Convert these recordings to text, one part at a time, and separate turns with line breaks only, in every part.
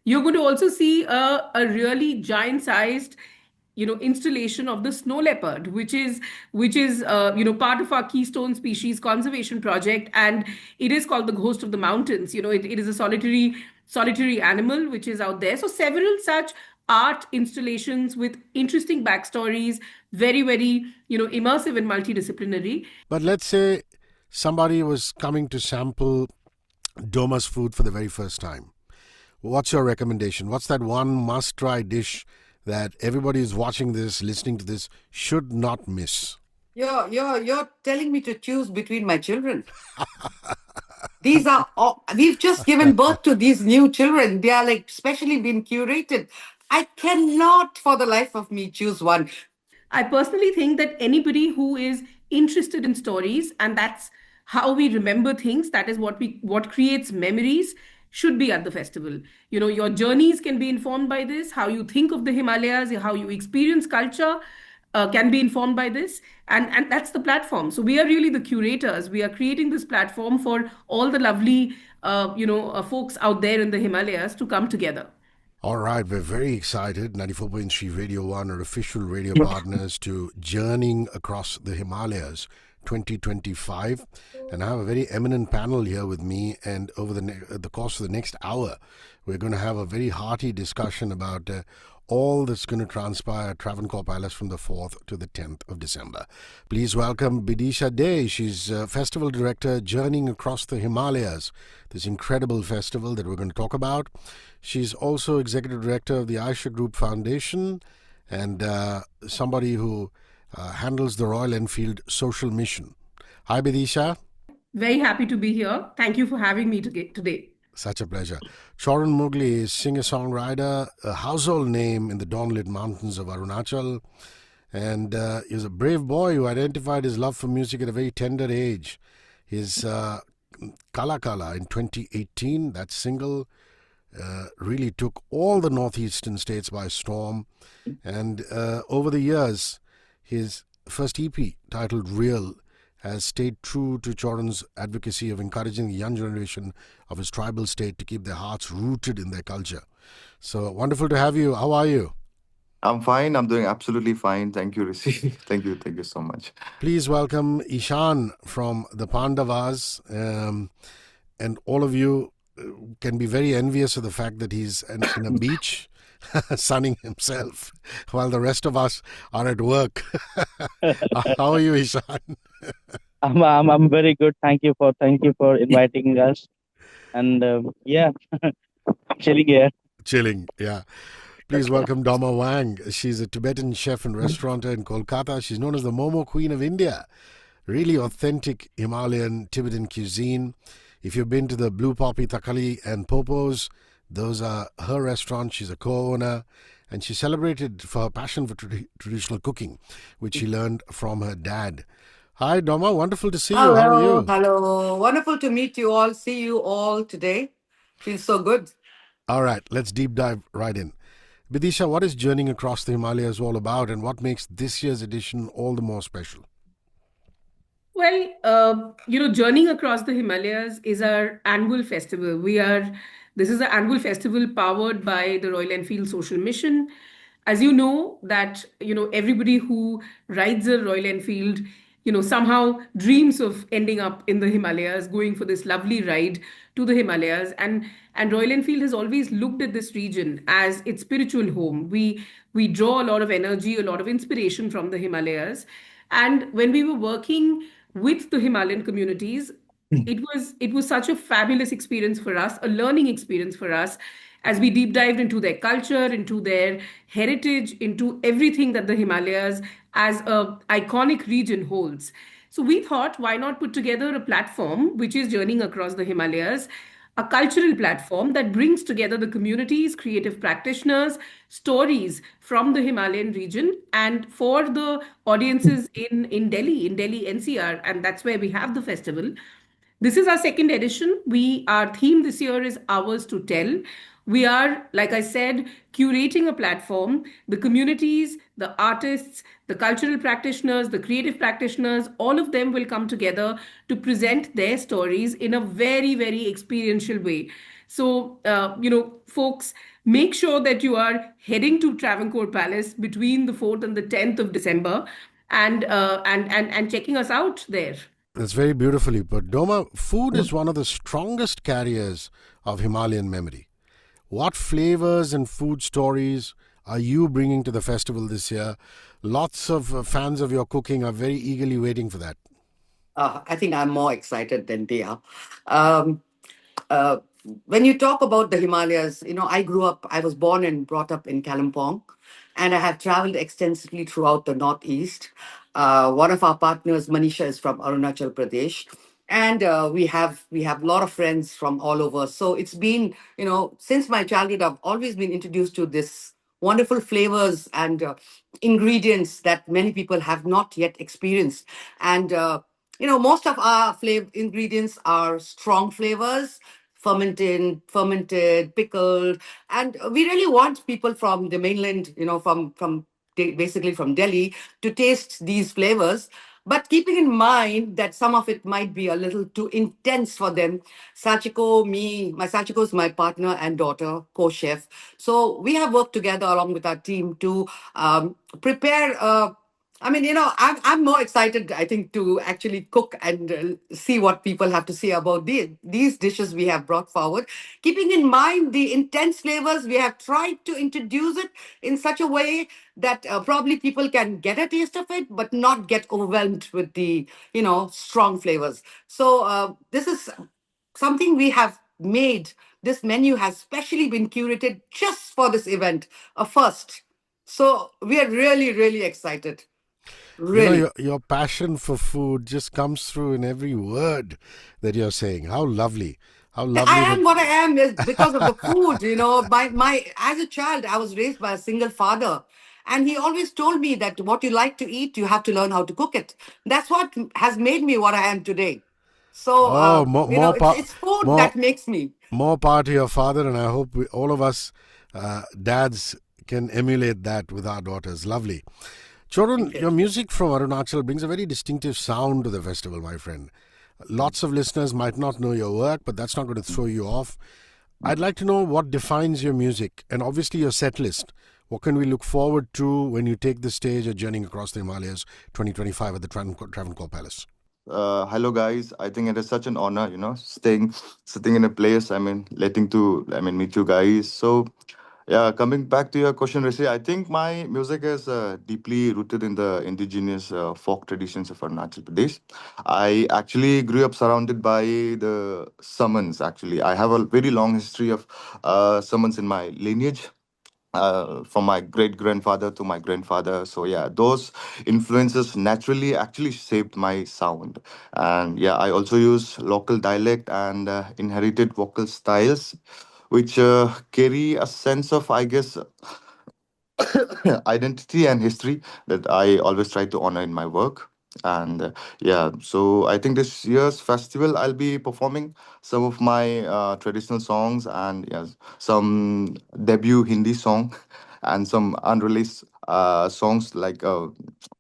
You're going to also see a really giant-sized, installation of the snow leopard, which is part of our keystone species conservation project, and it is called the ghost of the mountains. It is a solitary animal which is out there. So several such art installations with interesting backstories, very, immersive and multidisciplinary.
But let's say somebody was coming to sample Doma's food for the very first time. What's your recommendation? What's that one must try dish that everybody who's watching this, listening to this, should not miss?
You're telling me to choose between my children. These are all, we've just given birth to these new children. They are like specially been curated. I cannot for the life of me choose one.
I personally think that anybody who is interested in stories, and that's how we remember things, that is what creates memories, should be at the festival. Your journeys can be informed by this, how you think of the Himalayas, how you experience culture. Can be informed by this, and that's the platform. So we are really the curators. We are creating this platform for all the lovely folks out there in the Himalayas to come together.
All right, we're very excited. 94.3 Radio 1 are official radio partners to Journeying Across the Himalayas 2025. And I have a very eminent panel here with me. And over the course of the next hour, we're going to have a very hearty discussion about all that's going to transpire at Travancore Palace from the 4th to the 10th of December. Please welcome Bidisha Dey. She's Festival Director, Journeying Across the Himalayas, this incredible festival that we're going to talk about. She's also Executive Director of the Aisha Group Foundation and somebody who handles the Royal Enfield social mission. Hi, Bidisha.
Very happy to be here. Thank you for having me today.
Such a pleasure. Chorun Mugli is singer-songwriter, a household name in the dawn-lit mountains of Arunachal, and he's a brave boy who identified his love for music at a very tender age. His Kala Kala in 2018, that single, really took all the northeastern states by storm, and over the years, his first EP, titled Real, has stayed true to Chorun's advocacy of encouraging the young generation of his tribal state to keep their hearts rooted in their culture. So wonderful to have you. How are you?
I'm fine. I'm doing absolutely fine. Thank you, Rishi. Thank you. Thank you so much.
Please welcome Ishaan from the Paandavas. And all of you can be very envious of the fact that he's in a beach sunning himself while the rest of us are at work. How are you, Ishaan?
I'm very good. Thank you for inviting us. And yeah, I'm chilling here.
Chilling, yeah. Please welcome Doma Wang. She's a Tibetan chef and restaurateur in Kolkata. She's known as the Momo Queen of India. Really authentic Himalayan Tibetan cuisine. If you've been to the Blue Poppy Takali and Popos, those are her restaurants. She's a co-owner. And she's celebrated for her passion for traditional cooking, which she learned from her dad. Hi, Doma. Wonderful to see you. How are
Hello,
you?
hello. Wonderful to meet you all. See you all today. Feels so good.
All right, let's deep dive right in. Bidisha, what is Journeying Across the Himalayas all about, and what makes this year's edition all the more special?
Well, Journeying Across the Himalayas is our annual festival. This is an annual festival powered by the Royal Enfield Social Mission. As you know, that, everybody who rides a Royal Enfield, somehow dreams of ending up in the Himalayas, going for this lovely ride to the Himalayas. And Royal Enfield has always looked at this region as its spiritual home. We draw a lot of energy, a lot of inspiration from the Himalayas. And when we were working with the Himalayan communities, it was such a fabulous experience for us, a learning experience for us, as we deep dived into their culture, into their heritage, into everything that the Himalayas as a iconic region holds. So we thought, why not put together a platform which is Journeying Across the Himalayas, a cultural platform that brings together the communities, creative practitioners, stories from the Himalayan region, and for the audiences in Delhi NCR, and that's where we have the festival. This is our second edition. Our theme this year is Ours to Tell. We are, like I said, curating a platform. The communities, the artists, the cultural practitioners, the creative practitioners, all of them will come together to present their stories in a very, very experiential way. So, folks, make sure that you are heading to Travancore Palace between the 4th and the 10th of December, and checking us out there.
That's very beautifully put. Doma, food is one of the strongest carriers of Himalayan memory. What flavors and food stories are you bringing to the festival this year? Lots of fans of your cooking are very eagerly waiting for that.
I think I'm more excited than they are. Um, uh, when you talk about the Himalayas, I was born and brought up in Kalimpong, and I have traveled extensively throughout the Northeast. One of our partners, Manisha, is from Arunachal Pradesh. And we have a lot of friends from all over. So it's been, since my childhood, I've always been introduced to this wonderful flavors and ingredients that many people have not yet experienced. And most of our flavor ingredients are strong flavors, fermented, pickled, and we really want people from the mainland, basically from Delhi, to taste these flavors. But keeping in mind that some of it might be a little too intense for them, Sachiko is my partner and daughter, co-chef. So we have worked together along with our team to prepare. I'm more excited, I think, to actually cook and see what people have to say about these dishes we have brought forward. Keeping in mind the intense flavors, we have tried to introduce it in such a way that probably people can get a taste of it, but not get overwhelmed with the, strong flavors. So this is something we have made. This menu has specially been curated just for this event, a first. So we are really, really excited.
You know,
Really.
your passion for food just comes through in every word that you're saying. How lovely. How
I
lovely that.
am what I am is because of the food, My as a child, I was raised by a single father. And he always told me that what you like to eat, you have to learn how to cook it. That's what has made me what I am today. So,
Oh,
it's food
more,
that makes me.
more power to your father, and I hope all of us dads can emulate that with our daughters. Lovely. Chorun,
Thank you.
your music from Arunachal brings a very distinctive sound to the festival, my friend. Lots of listeners might not know your work, but that's not going to throw you off. I'd like to know what defines your music and obviously your set list. What can we look forward to when you take the stage at Journeying Across the Himalayas 2025 at the Travancore Palace?
Hello guys. I think it is such an honor, sitting in a place. Meet you guys. So, yeah, coming back to your question, Rishi, I think my music is deeply rooted in the indigenous folk traditions of Arunachal Pradesh. I actually grew up surrounded by the summons. Actually, I have a very long history of summons in my lineage, from my great grandfather to my grandfather. So yeah, those influences naturally actually shaped my sound. And yeah, I also use local dialect and inherited vocal styles, which carry a sense of, I guess, identity and history that I always try to honor in my work. And yeah, so I think this year's festival I'll be performing some of my traditional songs, and yes, some debut Hindi song and some unreleased songs, like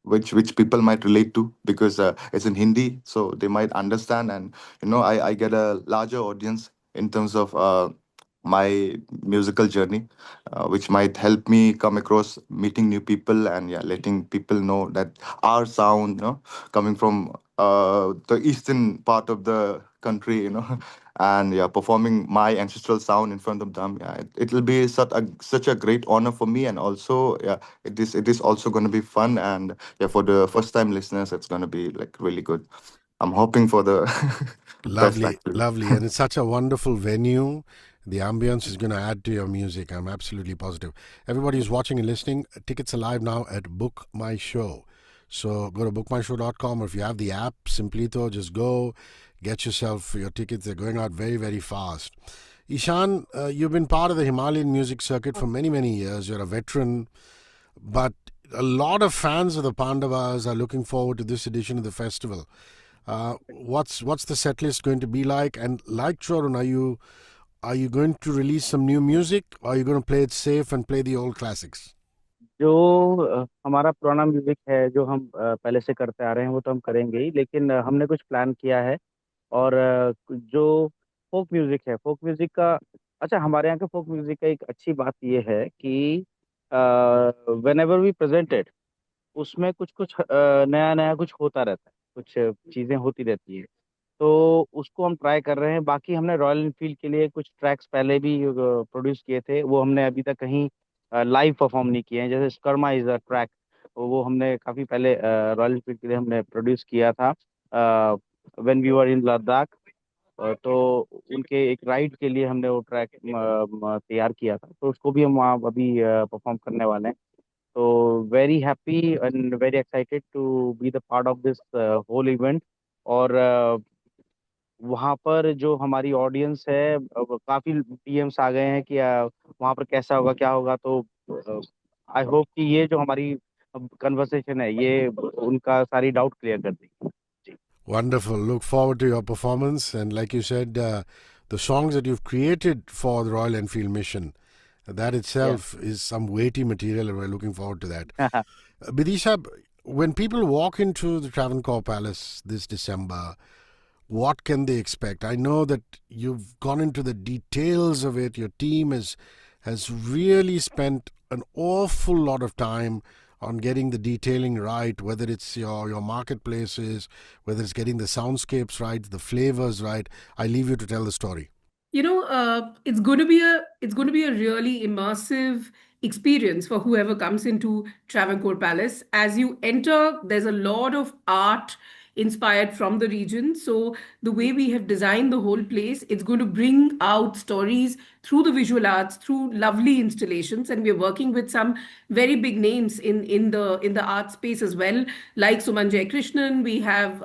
which people might relate to, because it's in Hindi, so they might understand. And I get a larger audience in terms of my musical journey, which might help me come across meeting new people, and yeah, letting people know that our sound, coming from the eastern part of the country, and yeah, performing my ancestral sound in front of them. Yeah, it'll be such a great honor for me, and also yeah, it is also going to be fun, and yeah, for the first time listeners, it's going to be like really good. I'm hoping for the best,
Lovely,
actually.
lovely. And it's such a wonderful venue. The ambience is going to add to your music. I'm absolutely positive. Everybody who's watching and listening, tickets are live now at Book My Show. So go to bookmyshow.com, or if you have the app, Simplito, just go get yourself your tickets. They're going out very, very fast. Ishaan, you've been part of the Himalayan music circuit for many, many years. You're a veteran, but a lot of fans of the Paandavas are looking forward to this edition of the festival. What's the set list going to be like? And like Chorun, are you going to release some new music, or are you going to play it safe and play the old classics?
जो हमारा पुराना music है जो हम पहले से करते आ रहे हैं वो तो हम करेंगे ही, लेकिन हमने कुछ प्लान किया है। और जो फोक म्यूजिक है, फोक म्यूजिक का। अच्छा, हमारे यहाँ के फोक म्यूजिक का एक अच्छी बात ये है कि वेन एवर वी प्रेजेंटेड, उसमें कुछ कुछ नया नया कुछ होता रहता है, कुछ चीजें होती रहती है। तो उसको हम ट्राई कर रहे हैं। बाकी हमने रॉयल एनफील्ड के लिए कुछ ट्रैक्स पहले भी प्रोड्यूस किए थे, वो हमने अभी तक कहीं लाइव परफॉर्म नहीं किए हैं। जैसे स्कर्मा इज अ ट्रैक, वो हमने काफी पहले रॉयल एनफील्ड के लिए हमने प्रोड्यूस किया था व्हेन वी वर इन लद्दाख। तो उनके एक राइड के लिए हमने वो ट्रैक तैयार किया था, तो उसको भी हम वहाँ अभी परफॉर्म करने वाले हैं। तो very happy and very excited to be the part of this whole event. और वहाँ पर जो हमारी ऑडियंस है, काफी डीएम्स आ गए हैं कि वहाँ पर कैसा होगा, क्या होगा। तो आई होप कि ये जो हमारी कन्वर्सेशन है, ये उनका सारी डाउट क्लियर कर देगी। जी।
Wonderful. Look forward to your performance. And like you said, the songs that you've created for the Royal Enfield mission, that
Yeah.
itself is some weighty material, and we're looking forward to that. Bidisha, when people walk into the Travancore Palace this December, what can they expect? I know that you've gone into the details of it. Your team has really spent an awful lot of time on getting the detailing right, whether it's your marketplaces, whether it's getting the soundscapes right, the flavors right. I leave you to tell the story.
It's going to be a really immersive experience for whoever comes into Travancore Palace. As you enter, there's a lot of art inspired from the region. So the way we have designed the whole place, it's going to bring out stories through the visual arts, through lovely installations, and we're working with some very big names in the art space as well, like Sumanjay Krishnan. We have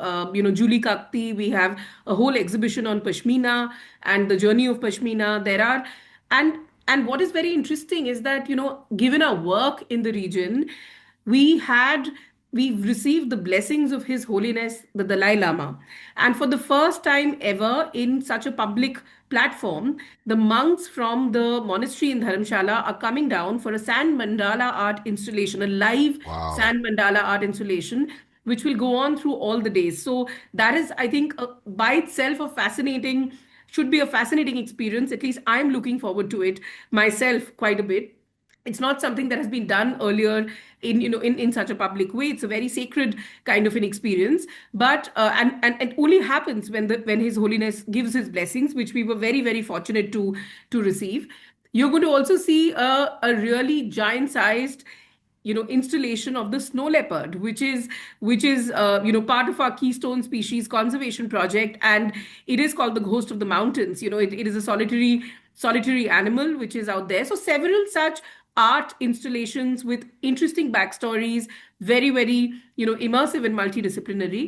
Julie Kakti. We have a whole exhibition on Pashmina and the journey of Pashmina. There are and and what is very interesting is that given our work in the region, we had we've received the blessings of His Holiness the Dalai Lama. And for the first time ever in such a public platform, the monks from the monastery in Dharamshala are coming down for a sand mandala art installation, a live
Wow.
sand mandala art installation, which will go on through all the days. So that is, I think, by itself a fascinating, should be a fascinating experience. At least I'm looking forward to it myself quite a bit. It's not something that has been done earlier in such a public way. It's a very sacred kind of an experience, but and it only happens when His Holiness gives his blessings, which we were very, very fortunate to receive. You're going to also see a really giant sized installation of the snow leopard, which is part of our keystone species conservation project, and it is called the ghost of the mountains. It is a solitary animal which is out there. So several such art installations with interesting backstories, very, very immersive and multidisciplinary.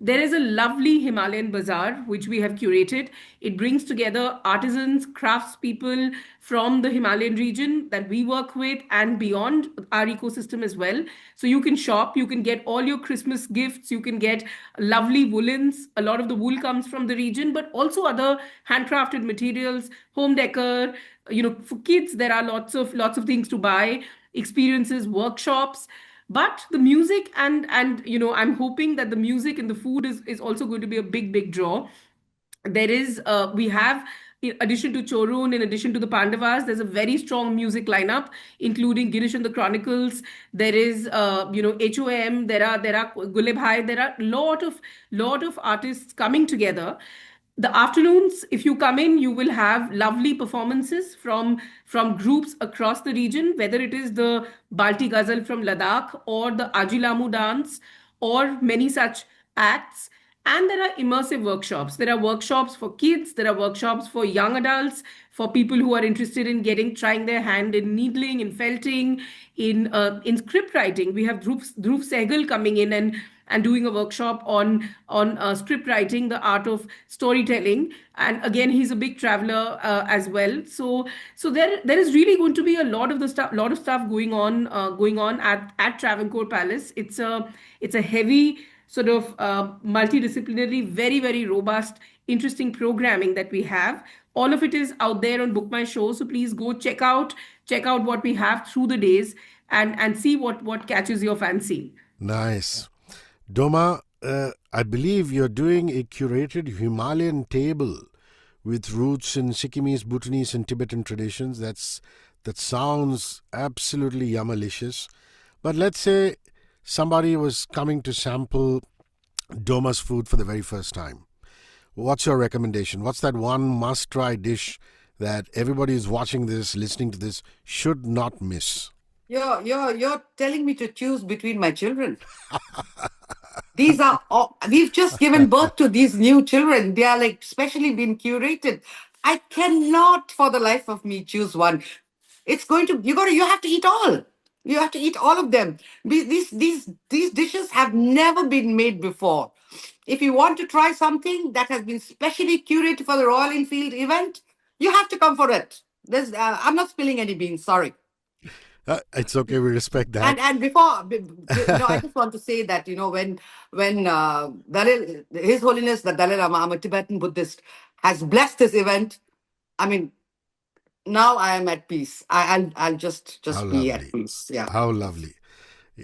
There is a lovely Himalayan bazaar which we have curated. It brings together artisans, craftspeople from the Himalayan region that we work with and beyond our ecosystem as well. So you can shop, you can get all your Christmas gifts, you can get lovely woolens. A lot of the wool comes from the region, but also other handcrafted materials, home decor. For kids, there are lots of things to buy, experiences, workshops. But the music and I'm hoping that the music and the food is also going to be a big, big draw. There is we have, in addition to Chorun, in addition to the Pandavas, there's a very strong music lineup, including Girish and the Chronicles. There is HOM. There are Gule Bhai. There are lot of artists coming together. The afternoons, if you come in, you will have lovely performances from groups across the region, whether it is the Balti Ghazal from Ladakh or the Ajilamu dance or many such acts. And there are immersive workshops. There are workshops for kids, there are workshops for young adults, for people who are interested in trying their hand in needling, in felting, in script writing. We have Dhruv Sehgal coming in and doing a workshop on script writing, the art of storytelling. And again, he's a big traveler as well. So there is really going to be a lot of stuff going on at Travancore Palace. It's a heavy sort of multidisciplinary, very, very robust, interesting programming that we have. All of it is out there on Book My Show. So please go check out what we have through the days and see what catches your fancy.
Nice. Doma, I believe you're doing a curated Himalayan table with roots in Sikkimese, Bhutanese, and Tibetan traditions. That sounds absolutely yummalicious. But let's say somebody was coming to sample Doma's food for the very first time. What's your recommendation? What's that one must try dish that everybody who's watching this, listening to this, should not miss?
You're telling me to choose between my children. These are all, we've just given birth to these new children. They are like specially been curated. I cannot for the life of me choose one. It's going to you have to eat all. You have to eat all of them. These dishes have never been made before. If you want to try something that has been specially curated for the Royal Enfield event, you have to come for it. I'm not spilling any beans. Sorry.
It's okay, we respect that.
And before, I just want to say that when His Holiness the Dalai Lama, I'm a Tibetan Buddhist, has blessed this event. I mean, now I am at peace. I'll
How
just be at
lovely.
peace. Yeah.
How lovely.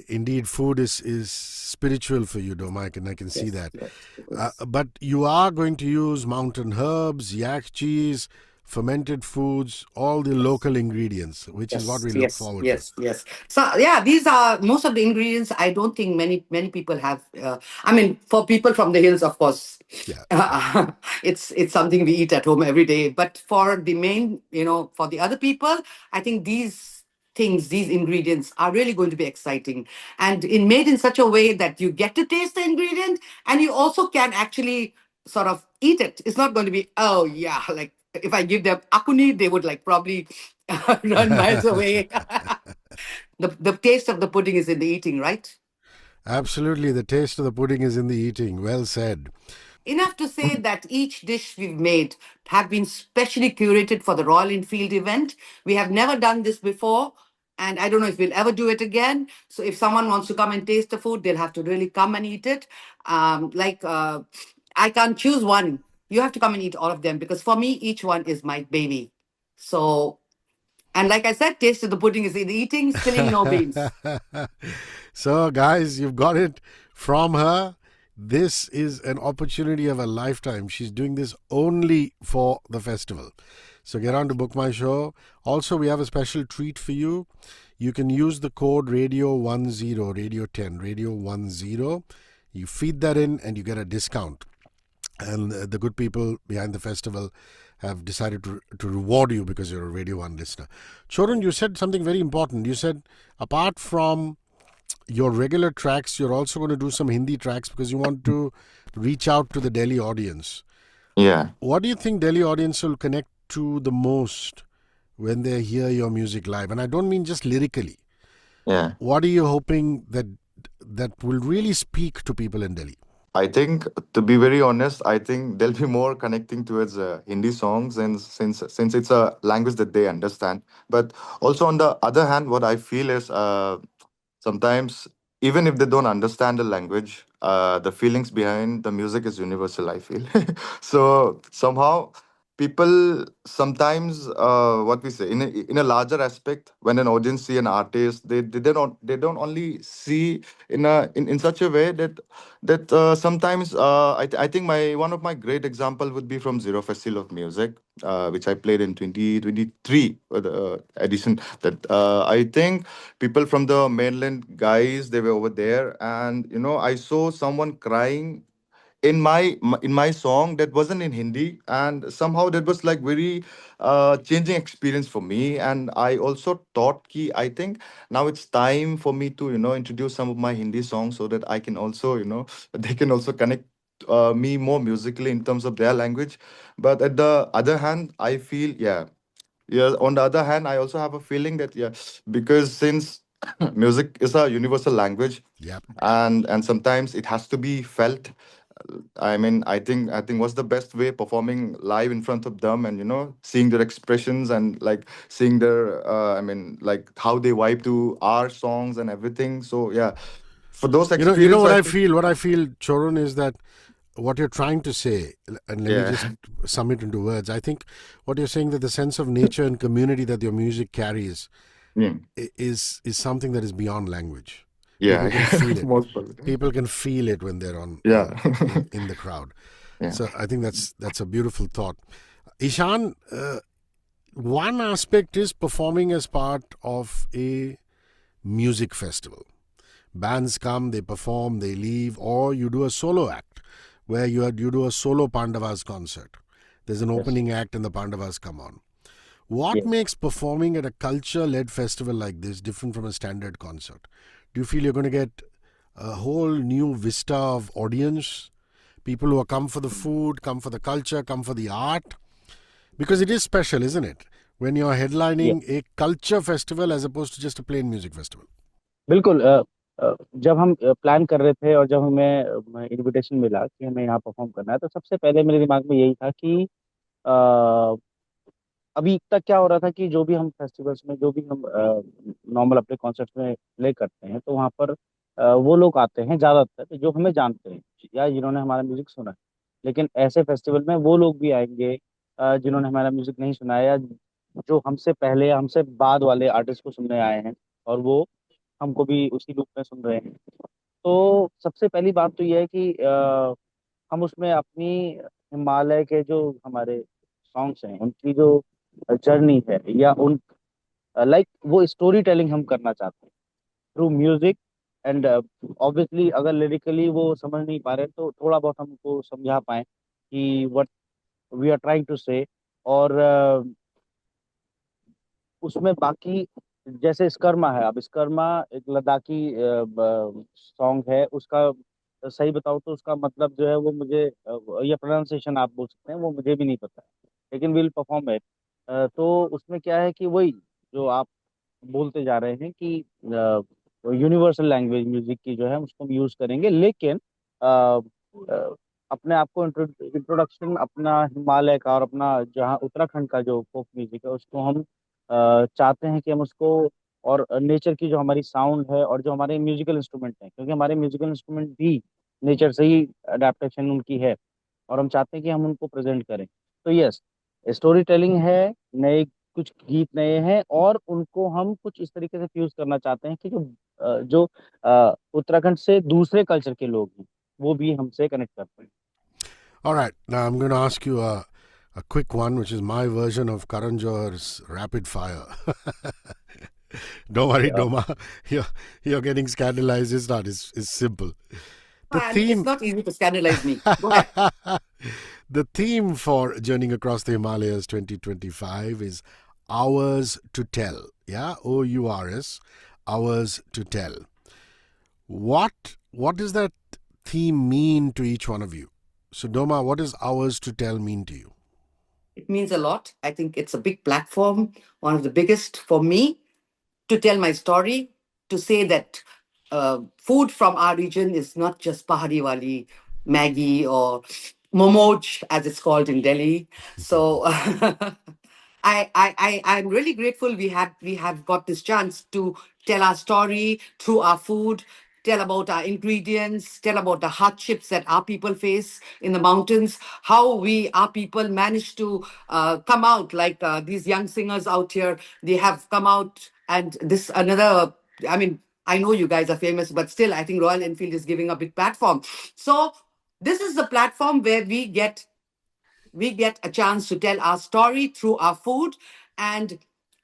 Indeed, food is spiritual for you, Doma. I can see
Yes.
that.
Yes. Yes.
But you are going to use mountain herbs, yak cheese, fermented foods, all the local ingredients, which is what
Yes,
we look
yes,
forward to.
yes, yes. So yeah, these are most of the ingredients. I don't think many people have. I mean, for people from the hills, of course,
Yeah.
it's something we eat at home every day. But for the main, for the other people, I think these ingredients are really going to be exciting, and made in such a way that you get to taste the ingredient, and you also can actually sort of eat it. It's not going to be, oh yeah, like if I give them akuni, they would like probably run miles away. The taste of the pudding is in the eating, right?
Absolutely. The taste of the pudding is in the eating. Well said.
Enough to say that each dish we've made have been specially curated for the Royal Enfield event. We have never done this before, and I don't know if we'll ever do it again. So if someone wants to come and taste the food, they'll have to really come and eat it. I can't choose one. You have to come and eat all of them because for me, each one is my baby. So, and like I said, taste of the pudding is in the eating, spilling no beans.
So, guys, you've got it from her. This is an opportunity of a lifetime. She's doing this only for the festival. So get on to book my show. Also, we have a special treat for you. You can use the code radio10, radio 10, radio10. You feed that in and you get a discount. And the good people behind the festival have decided to reward you because you're a Radio 1 listener. Chorun, you said something very important. You said apart from your regular tracks, you're also going to do some Hindi tracks because you want to reach out to the Delhi audience.
Yeah.
What do you think Delhi audience will connect to the most when they hear your music live? And I don't mean just lyrically.
Yeah.
What are you hoping that will really speak to people in Delhi?
I think, to be very honest, I think they'll be more connecting towards Hindi songs, and since it's a language that they understand. But also on the other hand, what I feel is sometimes even if they don't understand the language, the feelings behind the music is universal, I feel. So somehow people sometimes, what we say, in a larger aspect, when an audience see an artist, they don't only see in such a way that sometimes I think my one of my great example would be from Zero Festival of Music, which I played in 2023 edition. That I think people from the mainland guys, they were over there, and I saw someone crying in my song that wasn't in Hindi, and somehow that was like very changing experience for me. And I also thought ki I think now it's time for me to introduce some of my Hindi songs so that I can also they can also connect me more musically in terms of their language. But at the other hand, I feel, yeah, on the other hand, I also have a feeling that, yeah, because since music is a universal language,
Yep.
and sometimes it has to be felt. I mean, I think what's the best way, performing live in front of them, and seeing their expressions, and like seeing their I mean, like how they vibe to our songs and everything. So yeah, for those
You know
experience,
what
I
I
think.
feel? What I feel, Chorun, is that what you're trying to say, and let me
Yeah.
just sum it into words. I think what you're saying, that the sense of nature and community that your music carries
Mm.
is something that is beyond language. People
Yeah.
can feel it.
Most probably.
People can feel it when they're on
Yeah.
in the crowd.
Yeah.
So I think that's a beautiful thought. Ishaan, one aspect is performing as part of a music festival. Bands come, they perform, they leave, or you do a solo act where you do a solo Pandavas concert. There's an
Yes.
opening act and the Pandavas come on. What
Yes.
makes performing at a culture led festival like this different from a standard concert? Do you feel you're going to get a whole new vista of audience? People who are come for the food, come for the culture, come for the art? Because it is special, isn't it? When you're
Yes.
headlining a culture festival as opposed to just a plain music festival.
बिल्कुल। जब हम plan कर रहे थे और जब हमें invitation मिला कि हमें यहाँ परफॉर्म करना है, तो सबसे पहले मेरे दिमाग में यही था कि अभी तक क्या हो रहा था कि जो भी हम फेस्टिवल्स में, जो भी हम नॉर्मल अपने कॉन्सर्ट्स में प्ले करते हैं, तो वहाँ पर वो लोग आते हैं ज़्यादातर जो हमें जानते हैं या जिन्होंने हमारा म्यूजिक सुना है। लेकिन ऐसे फेस्टिवल में वो लोग भी आएंगे जिन्होंने हमारा म्यूजिक नहीं सुना है, या जो हमसे पहले या हमसे बाद वाले आर्टिस्ट को सुनने आए हैं, और वो हमको भी उसी लूप में सुन रहे हैं। तो सबसे पहली बात तो ये है कि हम उसमें अपनी हिमालय के जो हमारे सॉन्ग्स हैं उनकी जो जर्नी है, या उन लाइक वो स्टोरी टेलिंग हम करना चाहते हैं थ्रू म्यूजिक। एंड ऑब्वियसली अगर लिरिकली वो समझ नहीं पा रहे तो थोड़ा बहुत हमको समझा पाए कि what we are trying to say. और उसमें बाकी जैसे स्कर्मा है, अब स्कर्मा एक लद्दाखी सॉन्ग है, उसका सही बताऊँ तो उसका मतलब जो है वो मुझे या प्रोनाउंसिएशन आप बोल सकते हैं, वो मुझे भी नहीं पता है, लेकिन विल परफॉर्म इट। तो उसमें क्या है कि वही जो आप बोलते जा रहे हैं कि यूनिवर्सल लैंग्वेज म्यूजिक की जो है उसको हम यूज करेंगे, लेकिन अ, अ, अपने आप को इंट्रोडक्शन अपना हिमालय का और अपना जहाँ उत्तराखंड का जो फोक म्यूजिक है उसको हम चाहते हैं कि हम उसको, और नेचर की जो हमारी साउंड है और जो हमारे म्यूजिकल इंस्ट्रूमेंट हैं, क्योंकि हमारे म्यूजिकल इंस्ट्रूमेंट भी नेचर से ही अडेप्टेशन उनकी है, और हम चाहते हैं कि हम उनको प्रेजेंट करें। तो यस, स्टोरी टेलिंग है, नए कुछ गीत नए हैं, और उनको हम कुछ इस तरीके से फ्यूज करना चाहते हैं कि जो उत्तराखंड से दूसरे कल्चर के लोग हैं वो भी हमसे कनेक्ट कर पाए।
All right, now I'm going to ask you a quick one, which is my version of Karan Johar's rapid fire. Don't worry,
Yeah.
Doma. You're getting scandalized. It's not. It's simple. The
And it's
theme.
not easy to scandalize me. Go ahead.
The theme for Journeying Across the Himalayas 2025 is Hours to Tell. Yeah, OURS, Hours to Tell. What does that theme mean to each one of you? So, Doma, what does Hours to Tell mean to you?
It means a lot. I think it's a big platform, one of the biggest for me, to tell my story, to say that food from our region is not just Pahari Wali, Maggie, or Momoj, as it's called in Delhi. So I'm really grateful we have got this chance to tell our story through our food, tell about our ingredients, tell about the hardships that our people face in the mountains, how our people managed to come out like these young singers out here. They have come out, and this another. I mean, I know you guys are famous, but still, I think Royal Enfield is giving a big platform. So this is the platform where we get a chance to tell our story through our food and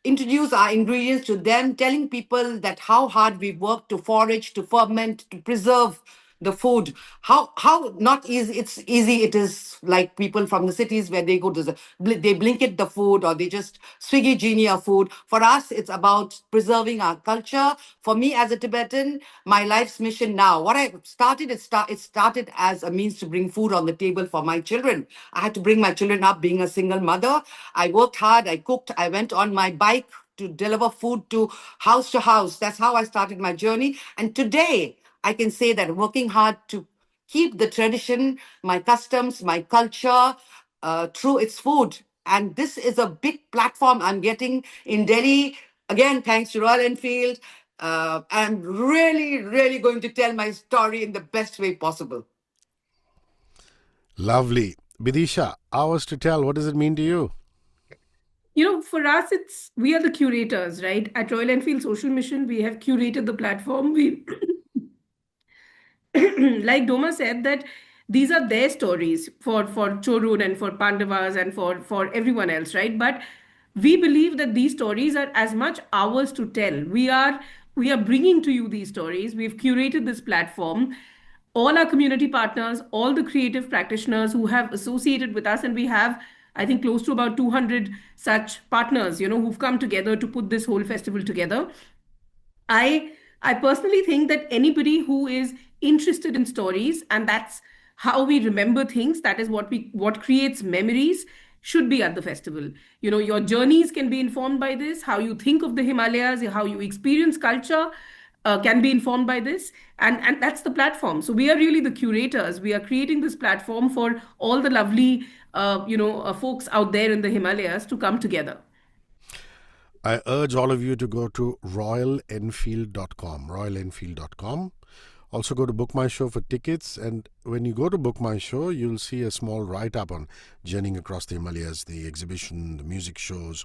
introduce our ingredients to them, telling people that how hard we work to forage, to ferment, to preserve the food. How not easy it's easy it is, like people from the cities where they go to they blink it the food, or they just swiggy genie of food. For us, it's about preserving our culture. For me as a Tibetan, my life's mission now, what I started, it started as a means to bring food on the table for my children. I had to bring my children up being a single mother. I worked hard, I cooked, I went on my bike to deliver food to house. That's how I started my journey. And today, I can say that working hard to keep the tradition, my customs, my culture through its food. And this is a big platform I'm getting in Delhi. Again, thanks to Royal Enfield. I'm really, really going to tell my story in the best way possible.
Lovely. Bidisha, Hours to Tell, what does it mean to you?
For us, we are the curators, right? At Royal Enfield Social Mission, we have curated the platform. We, like Doma said, that these are their stories for Chorun and for Pandavas and for everyone else, right? But we believe that these stories are as much ours to tell. We are bringing to you these stories. We've curated this platform. All our community partners, all the creative practitioners who have associated with us, and we have, I think, close to about 200 such partners, who've come together to put this whole festival together. I I personally think that anybody who is interested in stories, and that's how we remember things, that is what creates memories, should be at the festival. Your journeys can be informed by this, how you think of the Himalayas, how you experience culture. Can be informed by this, and that's the platform. So we are really the curators. We are creating this platform for all the lovely folks out there in the Himalayas to come together.
I urge all of you to go to royalenfield.com, royalenfield.com. Also go to Book My Show for tickets, and when you go to Book My Show, you'll see a small write-up on Journeying Across the Himalayas, the exhibition, the music shows,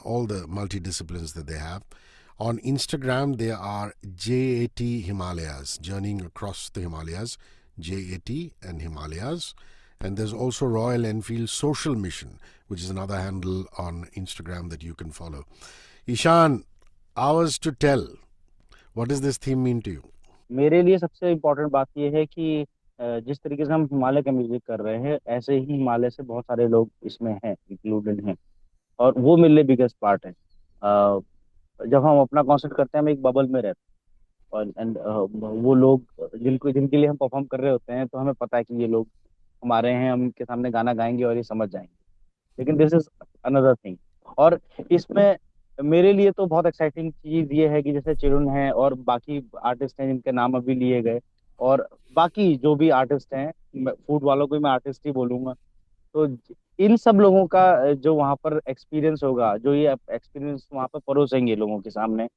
all the multidisciplines that they have. On Instagram, they are JAT Himalayas, Journeying Across the Himalayas, JAT and Himalayas. And there's also Royal Enfield Social Mission, which is another handle on Instagram that you can follow. Ishaan, hours to tell. What does this theme mean to you?
मेरे लिए सबसे important बात यह है कि जिस तरीके से हम हिमालय का म्यूजिक कर रहे हैं, ऐसे ही हिमालय से बहुत सारे लोग इसमें हैं, इंक्लूडेड हैं, और वो मेरे लिए बिगेस्ट पार्ट है। जब हम अपना कॉन्सर्ट करते हैं, हम एक बबल में रहते हैं, और एंड वो लोग जिनके लिए हम परफॉर्म कर रहे होते हैं, तो हमें पता है कि ये लोग हमारे हैं, हम इनके सामने गाना गाएंगे और ये समझ जाएंगे। लेकिन दिस इज अनदर थिंग। और इसमें मेरे लिए तो बहुत एक्साइटिंग चीज ये है कि जैसे चिरुन है और बाकी आर्टिस्ट हैं जिनके नाम अभी लिए गए, और बाकी जो भी आर्टिस्ट हैं, फूड वालों को भी मैं आर्टिस्ट ही बोलूंगा। तो इन सब लोगों का जो वहाँ पर एक्सपीरियंस होगा, जो ये एक्सपीरियंस वहाँ पर परोसेंगे लोगों के सामने,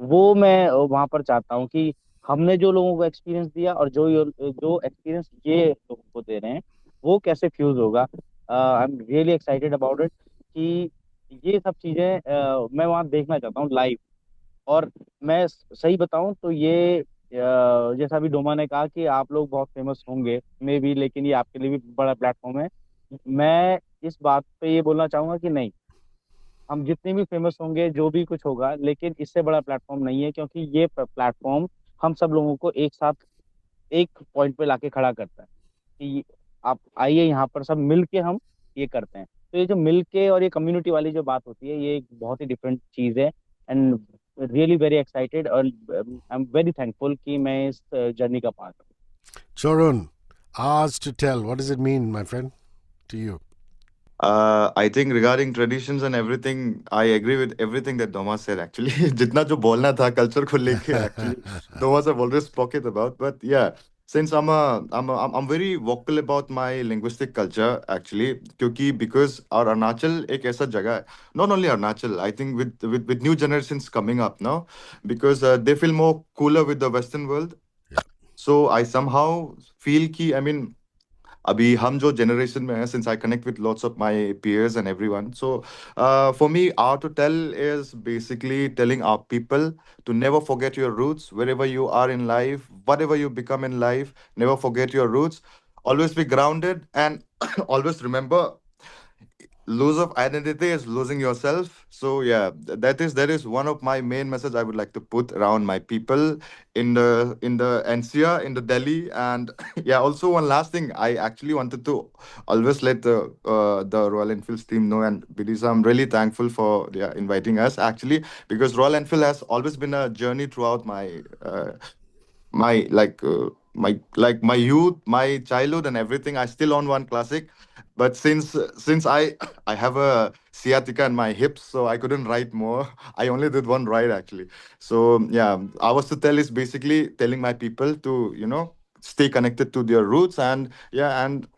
वो मैं वहां पर चाहता हूँ कि हमने जो लोगों को एक्सपीरियंस दिया और जो एक्सपीरियंस ये लोगों को दे रहे हैं, वो कैसे फ्यूज होगा। I am really excited about it कि ये सब चीजें मैं वहाँ देखना चाहता हूँ लाइव। और मैं सही बताऊं तो ये जैसा अभी डोमा ने कहा कि आप लोग बहुत फेमस होंगे मे बी, लेकिन ये आपके लिए भी बड़ा प्लेटफॉर्म है। मैं इस बात पे ये बोलना चाहूंगा कि नहीं, हम जितने भी फेमस होंगे, जो भी कुछ होगा, लेकिन इससे बड़ा प्लेटफॉर्म नहीं है, क्योंकि ये प्लेटफॉर्म हम सब लोगों को एक साथ एक पॉइंट पे लाके खड़ा करता है कि आप आइए यहाँ पर सब मिल के हम ये करते हैं। तो ये जो मिल के और ये कम्युनिटी वाली जो बात होती है, ये एक बहुत ही डिफरेंट चीज है। एंड रियली वेरी एक्साइटेड, और आई एम वेरी थैंकफुल कि मैं इस जर्नी का पार्ट हूँ।
Chorun, hours to tell. What does it mean, my friend, to you?
I think regarding traditions and everything, I agree with everything that Doma said actually. जितना जो बोलना था culture को लेके actually, Domas have already spoken about. But yeah, since I'm very vocal about my linguistic culture actually, क्योंकि because our Arunachal एक ऐसा जगह है, not only Arunachal, I think with new generations coming up now, because they feel more cooler with the Western world.
Yeah.
So I somehow feel कि I mean अभी हम जो generation में हैं, since I connect with lots of my peers and everyone, so for me art to tell is basically telling our people to never forget your roots wherever you are in life, whatever you become in life, never forget your roots, always be grounded, and always remember, lose of identity is losing yourself. So yeah, that is one of my main message I would like to put around my people in the NCR, in the Delhi. And yeah, also one last thing I actually wanted to always let the Royal Enfield team know, and Bidisha, I'm really thankful for, yeah, inviting us actually, because Royal Enfield has always been a journey throughout my youth, my childhood, and everything. I still own one classic, but since I have a sciatica in my hips, so I couldn't write more. I only did one ride actually. So yeah, ours to tell is basically telling my people to stay connected to their roots, and yeah, and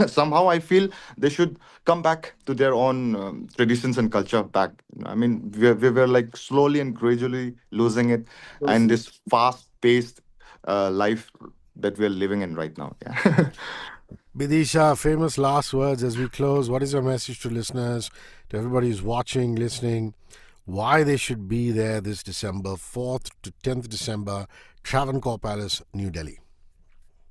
somehow I feel they should come back to their own traditions and culture back. I mean, we were like slowly and gradually losing it, and this fast paced life that we're living in right now. Yeah.
Bidisha, famous last words as we close. What is your message to listeners, to everybody who's watching, listening, why they should be there this December, 4th to 10th December, Travancore Palace, New Delhi?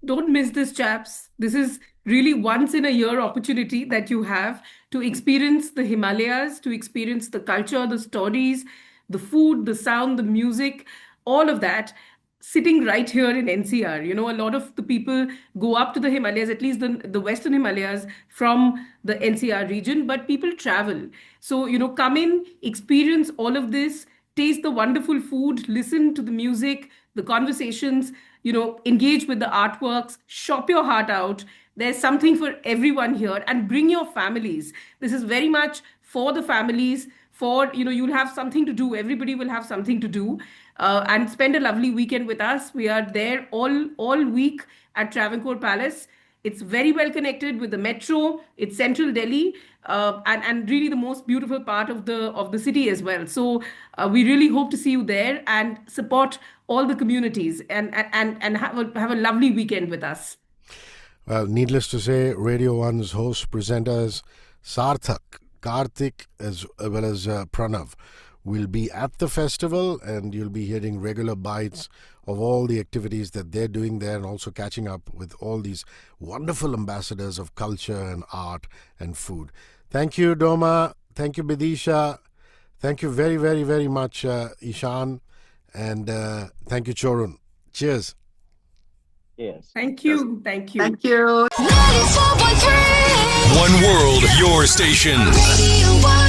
Don't miss this, chaps. This is really once in a year opportunity that you have to experience the Himalayas, to experience the culture, the stories, the food, the sound, the music, all of that sitting right here in NCR. You know, a lot of the people go up to the Himalayas, at least the Western Himalayas, from the NCR region, but people travel. So, you know, come in, experience all of this, taste the wonderful food, listen to the music, the conversations, you know, engage with the artworks, shop your heart out. There's something for everyone here, and bring your families. This is very much for the families. For, you know, you'll have something to do. Everybody will have something to do, and spend a lovely weekend with us. We are there all week at Travancore Palace. It's very well connected with the metro. It's central Delhi, and really the most beautiful part of the city as well. So we really hope to see you there and support all the communities, and have a lovely weekend with us.
Well, needless to say, Radio 1's hosts, presenters, Sarthak, Karthik, as well as Pranav, will be at the festival, and you'll be hearing regular bites of all the activities that they're doing there, and also catching up with all these wonderful ambassadors of culture and art and food. Thank you, Doma. Thank you, Bidisha. Thank you very, very, very much, Ishaan. And thank you, Chorun. Cheers.
Yes.
Thank you. Thank you.
Thank you.
94.3
One World, your station.
Radio 1.